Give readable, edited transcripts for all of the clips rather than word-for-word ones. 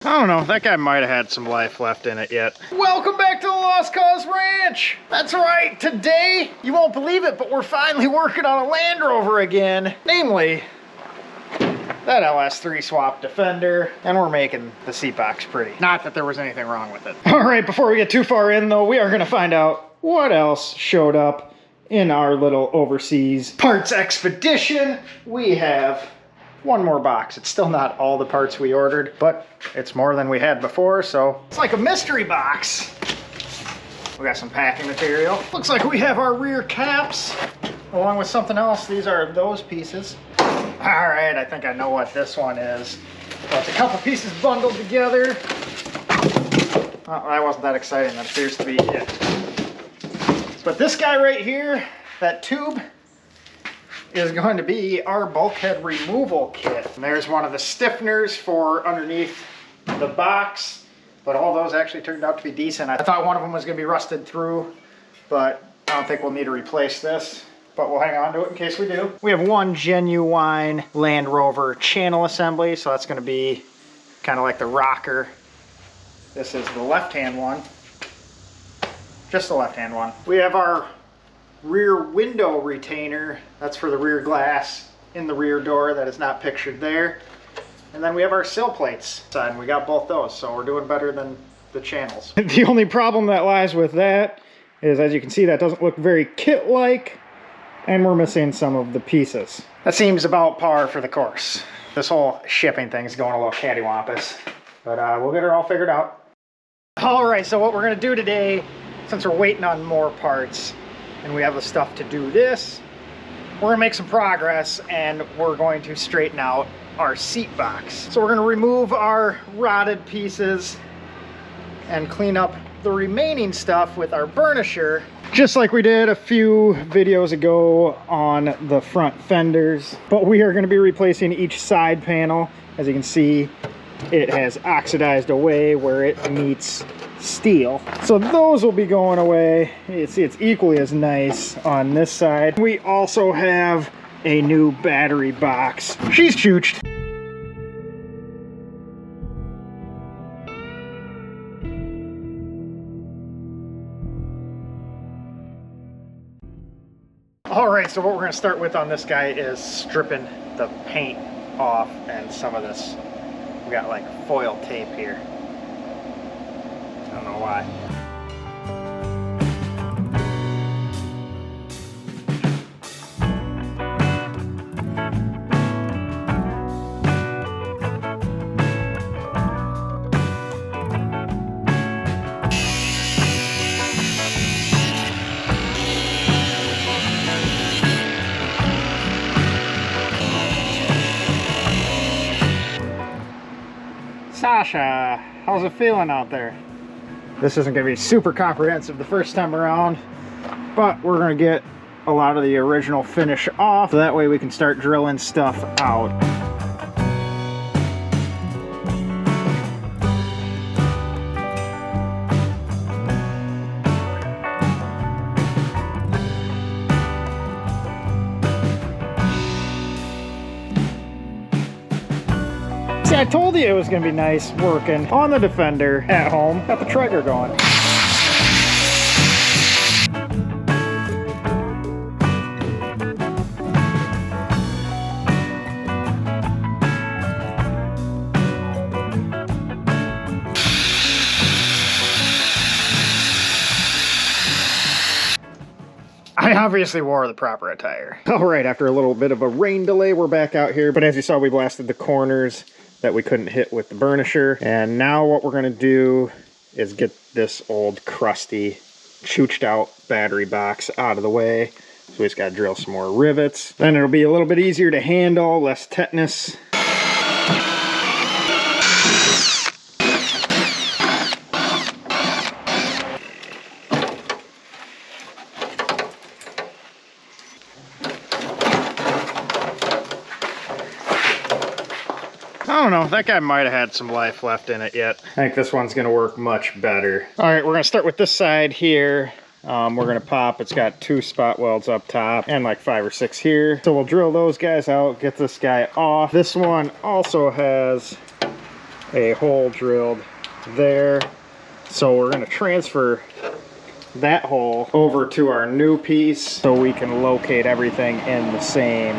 I don't know, that guy might have had some life left in it yet. Welcome back to the Lost Cause Ranch! That's right, today, you won't believe it, but we're finally working on a Land Rover again. Namely, that LS3 Swap Defender, and we're making the seat box pretty. Not that there was anything wrong with it. All right, before we get too far in though, we are gonna find out what else showed up in our little overseas parts expedition. We have one more box. It's still not all the parts we ordered, but it's more than we had before, so it's like a mystery box. We got some packing material. Looks like we have our rear caps along with something else. These are those pieces. All right, I think I know what this one is. Well, it's a couple pieces bundled together. Oh, that wasn't that exciting. That appears to be it. But this guy right here, that tube, is going to be our bulkhead removal kit. And there's one of the stiffeners for underneath the box, but all those actually turned out to be decent. I thought one of them was going to be rusted through, but I don't think we'll need to replace this, but we'll hang on to it in case we do. We have one genuine Land Rover channel assembly, so that's going to be kind of like the rocker. This is the left-hand one, just the left-hand one. We have our rear window retainer. That's for the rear glass in the rear door that is not pictured there. And then we have our sill plates. And we got both those, so we're doing better than the channels. The only problem that lies with that is, as you can see, that doesn't look very kit-like, and we're missing some of the pieces. That seems about par for the course. This whole shipping thing is going a little cattywampus, but we'll get it all figured out. All right, so what we're gonna do today, since we're waiting on more parts, and we have the stuff to do this, we're gonna make some progress and we're going to straighten out our seat box. So we're gonna remove our rotted pieces and clean up the remaining stuff with our burnisher, just like we did a few videos ago on the front fenders. But we are gonna be replacing each side panel. As you can see, it has oxidized away where it meets steel, so those will be going away. It's equally as nice on this side. We also have a new battery box. She's chooched. All right, so what we're going to start with on this guy is stripping the paint off and some of this. We got like foil tape here. I don't know why. Sasha, how's it feeling out there? This isn't going to be super comprehensive the first time around, but we're going to get a lot of the original finish off, so that way we can start drilling stuff out. See, I told you it was going to be nice working on the Defender at home. Got the trigger going. I obviously wore the proper attire. All right, after a little bit of a rain delay, we're back out here. But as you saw, we blasted the corners that we couldn't hit with the burnisher. And now what we're gonna do is get this old crusty, chooched out battery box out of the way. So we just gotta drill some more rivets. Then it'll be a little bit easier to handle, less tetanus. I don't know, that guy might have had some life left in it yet. I think this one's gonna work much better. All right, we're gonna start with this side here. We're gonna pop, it's got 2 spot welds up top and like 5 or 6 here. So we'll drill those guys out, get this guy off. This one also has a hole drilled there. So we're going to transfer that hole over to our new piece so we can locate everything in the same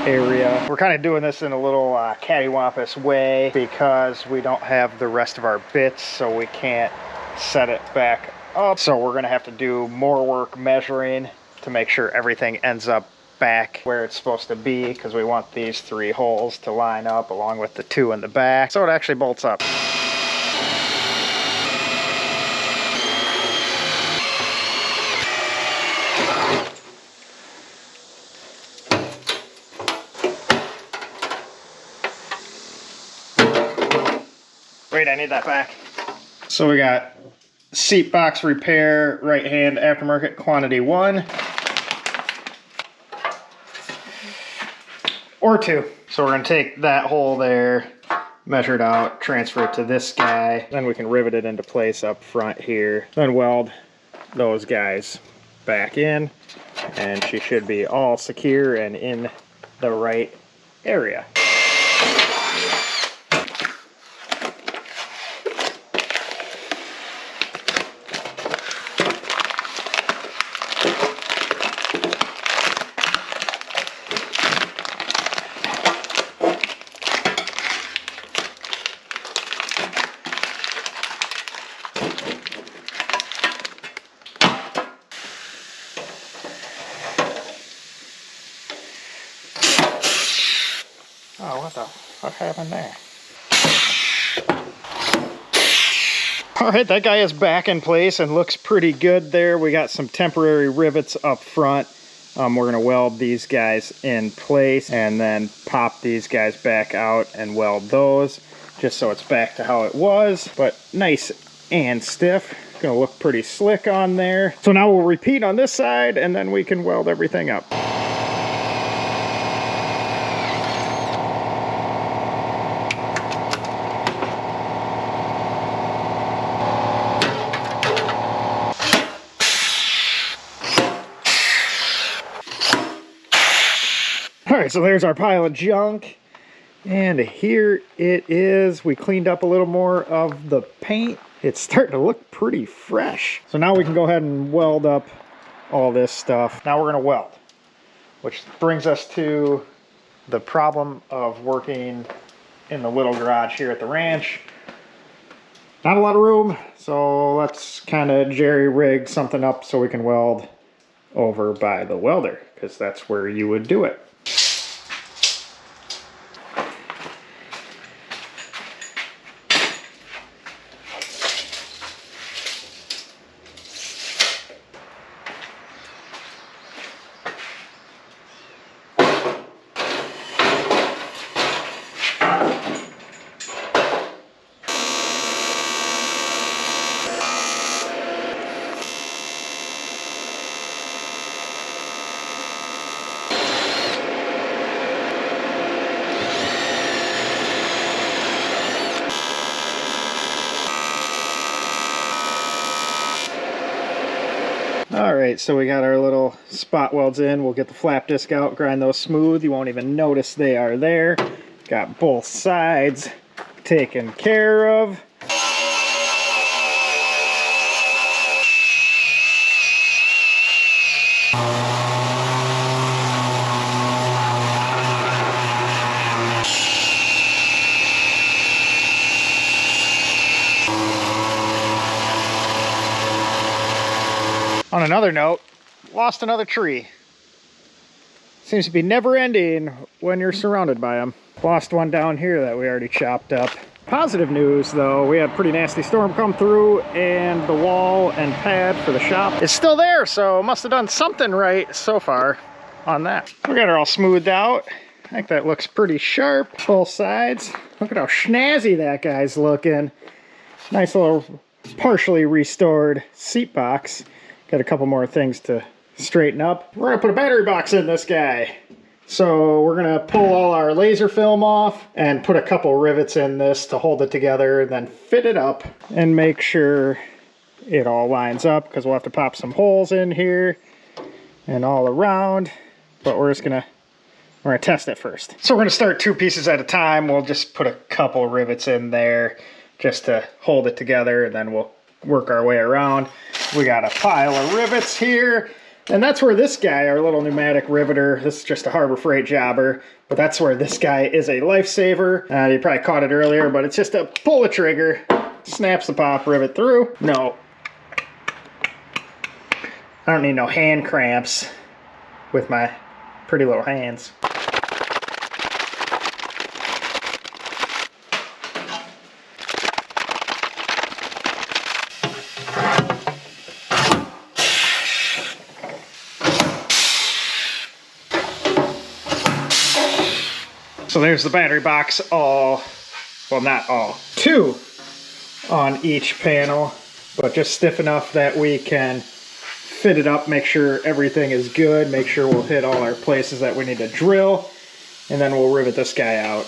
area. We're kind of doing this in a little cattywampus way because we don't have the rest of our bits, so we can't set it back up. So we're going to have to do more work measuring to make sure everything ends up back where it's supposed to be, because we want these 3 holes to line up along with the 2 in the back so it actually bolts up. Wait, I need that back. So we got seat box repair, right hand aftermarket, quantity 1 or 2. So we're going to take that hole there, measure it out, transfer it to this guy, then we can rivet it into place up front here, then weld those guys back in, and she should be all secure and in the right area. Oh, what the fuck happened there? All right, that guy is back in place and looks pretty good there. We got some temporary rivets up front. We're gonna weld these guys in place and then pop these guys back out and weld those just so it's back to how it was, but nice and stiff. Gonna look pretty slick on there. So now we'll repeat on this side and then we can weld everything up. Alright, so there's our pile of junk, and here it is. We cleaned up a little more of the paint. It's starting to look pretty fresh. So now we can go ahead and weld up all this stuff. Now we're going to weld, which brings us to the problem of working in the little garage here at the ranch. Not a lot of room, so let's kind of jerry-rig something up so we can weld over by the welder, because that's where you would do it. Alright, so we got our little spot welds in. We'll get the flap disc out, grind those smooth. You won't even notice they are there. Got both sides taken care of. On another note, lost another tree. Seems to be never ending when you're surrounded by them. Lost one down here that we already chopped up. Positive news though, we had a pretty nasty storm come through and the wall and pad for the shop is still there, so must have done something right so far on that. We got her all smoothed out. I think that looks pretty sharp, both sides. Look at how snazzy that guy's looking. Nice little partially restored seat box. Got a couple more things to straighten up. We're gonna put a battery box in this guy. So we're gonna pull all our laser film off and put a couple rivets in this to hold it together, and then fit it up and make sure it all lines up, because we'll have to pop some holes in here and all around. But we're just gonna We're gonna test it first. So we're gonna start 2 pieces at a time. We'll just put a couple rivets in there just to hold it together, and then we'll work our way around. We got a pile of rivets here, and that's where this guy, our little pneumatic riveter, this is just a Harbor Freight jobber, but that's where this guy is a lifesaver. You probably caught it earlier, but it's just a pull the trigger, snaps the pop rivet through. No, I don't need no hand cramps with my pretty little hands. So there's the battery box, all, well, not all, 2 on each panel, but just stiff enough that we can fit it up, make sure everything is good, make sure we'll hit all our places that we need to drill, and then we'll rivet this guy out.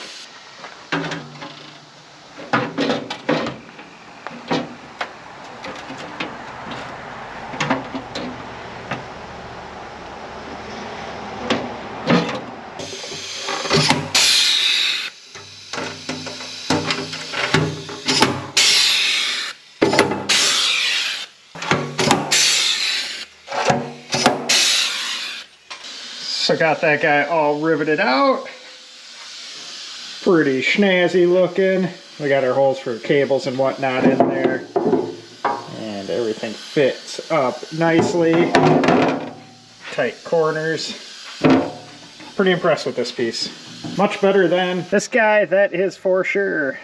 So got that guy all riveted out. Pretty snazzy looking. We got our holes for cables and whatnot in there. And everything fits up nicely. Tight corners. Pretty impressed with this piece. Much better than this guy, that is for sure.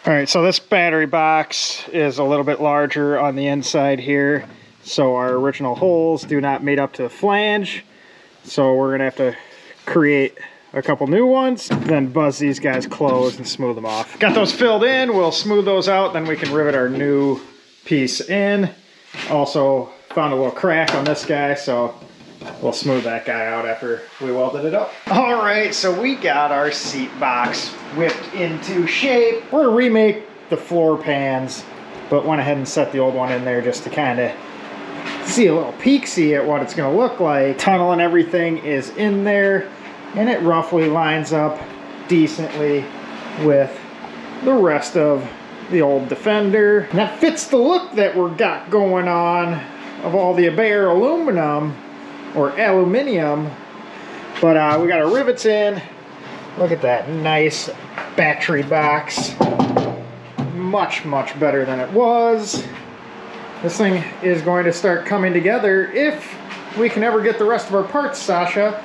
All right, so this battery box is a little bit larger on the inside here. So our original holes do not meet up to the flange. So we're gonna have to create a couple new ones, then buzz these guys closed and smooth them off. Got those filled in, we'll smooth those out, then we can rivet our new piece in. Also found a little crack on this guy, so we'll smooth that guy out after we welded it up. All right, so we got our seat box whipped into shape. We're gonna remake the floor pans, but went ahead and set the old one in there just to kind of see a little peek-see at what it's gonna look like. Tunnel and everything is in there, and it roughly lines up decently with the rest of the old Defender. And that fits the look that we're got going on of all the bare aluminum, or aluminium, but we got our rivets in. Look at that nice battery box. Much better than it was. This thing is going to start coming together if we can ever get the rest of our parts, Sasha.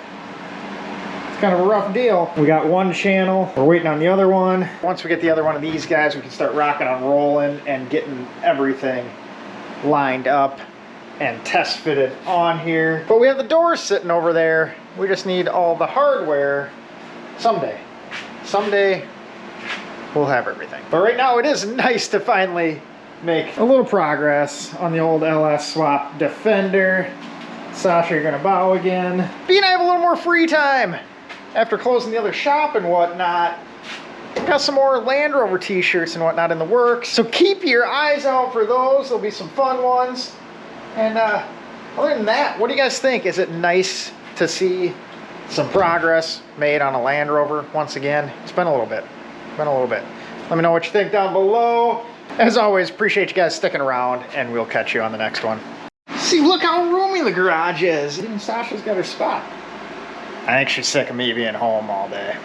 It's kind of a rough deal. We got one channel, we're waiting on the other one. Once we get the other one of these guys, we can start rocking and rolling and getting everything lined up and test fitted on here. But we have the doors sitting over there. We just need all the hardware someday. Someday we'll have everything. But right now it is nice to finally make a little progress on the old LS Swap Defender. Sasha, you're gonna bow again. B and I have a little more free time after closing the other shop and whatnot. Got some more Land Rover t-shirts and whatnot in the works. So keep your eyes out for those. There'll be some fun ones. And other than that, what do you guys think? Is it nice to see some progress made on a Land Rover once again? It's been a little bit. Let me know what you think down below. As always, appreciate you guys sticking around, and we'll catch you on the next one. See, look how roomy the garage is. Even Sasha's got her spot. I think she's sick of me being home all day.